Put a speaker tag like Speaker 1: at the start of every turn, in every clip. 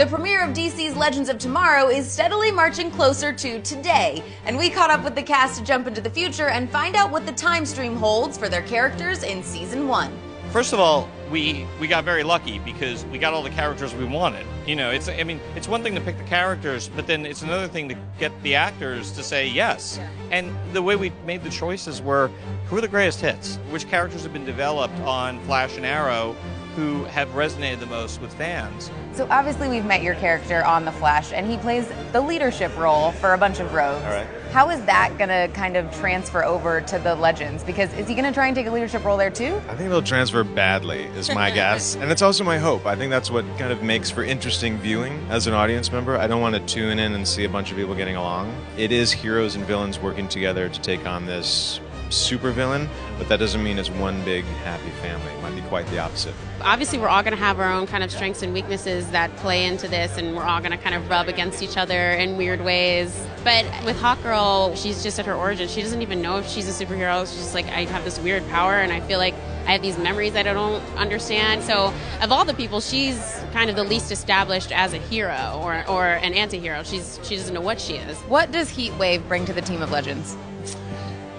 Speaker 1: The premiere of DC's Legends of Tomorrow is steadily marching closer to today, and we caught up with the cast to jump into the future and find out what the time stream holds for their characters in Season 1.
Speaker 2: First of all, we got very lucky because we got all the characters we wanted. You know, it's one thing to pick the characters, but then it's another thing to get the actors to say yes. And the way we made the choices were, who are the greatest hits? Which characters have been developed on Flash and Arrow who have resonated the most with fans?
Speaker 1: So obviously we've met your character on The Flash, and he plays the leadership role for a bunch of rogues.
Speaker 2: All right.
Speaker 1: How is that going to kind of transfer over to the Legends? Because is he going to try and take a leadership role there too?
Speaker 3: I think it'll transfer badly, is my guess. And it's also my hope. I think that's what kind of makes for interesting viewing as an audience member. I don't want to tune in and see a bunch of people getting along. It is heroes and villains working together to take on this supervillain, but that doesn't mean it's one big happy family. It might be quite the opposite.
Speaker 4: Obviously, we're all going to have our own kind of strengths and weaknesses that play into this, and we're all going to kind of rub against each other in weird ways. But with Hawkgirl, she's just at her origin. She doesn't even know if she's a superhero. She's just like, I have this weird power, and I feel like I have these memories that I don't understand. So of all the people, she's kind of the least established as a hero or an anti-hero. She doesn't know what she is.
Speaker 1: What does Heatwave bring to the team of Legends?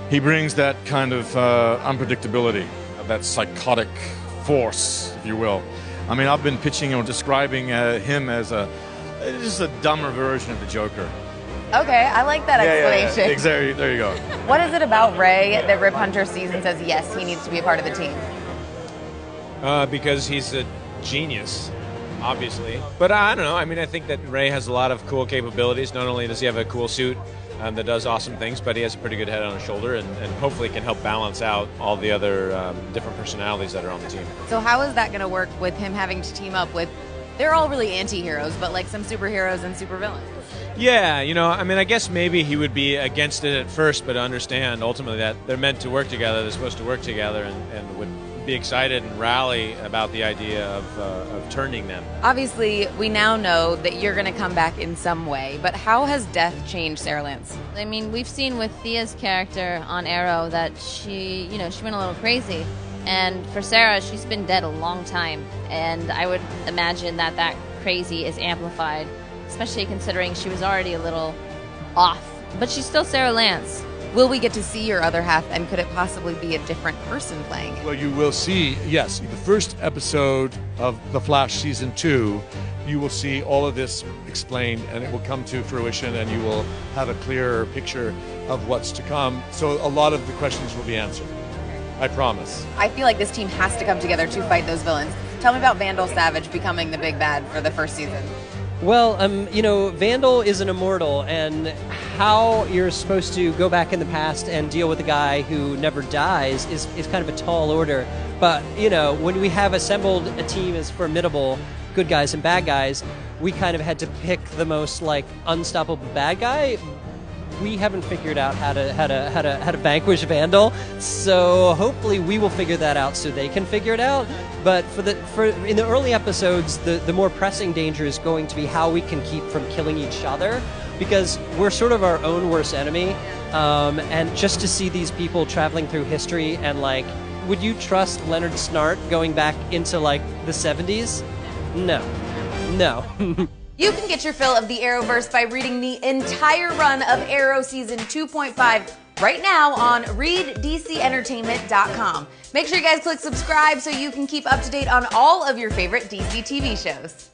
Speaker 5: He brings that kind of unpredictability, that psychotic force, if you will. I mean, I've been pitching or describing him as just a dumber version of the Joker.
Speaker 1: Okay, I like that explanation.
Speaker 5: Yeah. Exactly. There you go.
Speaker 1: What is it about Ray that Rip Hunter sees and says, yes, he needs to be a part of the team?
Speaker 6: Because he's a genius, obviously. But I don't know. I mean, I think that Ray has a lot of cool capabilities. Not only does he have a cool suit that does awesome things, but he has a pretty good head on his shoulder and hopefully can help balance out all the other different personalities that are on the team.
Speaker 1: So how is that going to work with him having to team up with, they're all really anti-heroes, but like some superheroes and supervillains?
Speaker 6: Yeah, you know, I mean, I guess maybe he would be against it at first, but understand ultimately that they're meant to work together, they're supposed to work together, and would be excited and rally about the idea of turning them.
Speaker 1: Obviously, we now know that you're going to come back in some way, but how has death changed Sarah Lance?
Speaker 7: I mean, we've seen with Thea's character on Arrow that she went a little crazy. And for Sarah, she's been dead a long time. And I would imagine that crazy is amplified, especially considering she was already a little off. But she's still Sarah Lance.
Speaker 1: Will we get to see your other half, and could it possibly be a different person playing it?
Speaker 5: Well, you will see, yes, the first episode of The Flash Season 2, you will see all of this explained, and it will come to fruition, and you will have a clearer picture of what's to come. So a lot of the questions will be answered. I promise.
Speaker 1: I feel like this team has to come together to fight those villains. Tell me about Vandal Savage becoming the big bad for the first season.
Speaker 8: Well, you know, Vandal is an immortal, and how you're supposed to go back in the past and deal with a guy who never dies is kind of a tall order. But, you know, when we have assembled a team as formidable good guys and bad guys, we kind of had to pick the most, like, unstoppable bad guy. We haven't figured out how to vanquish Vandal, so hopefully we will figure that out so they can figure it out. But in the early episodes, the more pressing danger is going to be how we can keep from killing each other, because we're sort of our own worst enemy. And just to see these people traveling through history and like, would you trust Leonard Snart going back into like the 70s? No.
Speaker 1: You can get your fill of the Arrowverse by reading the entire run of Arrow Season 2.5 right now on readdcentertainment.com. Make sure you guys click subscribe so you can keep up to date on all of your favorite DC TV shows.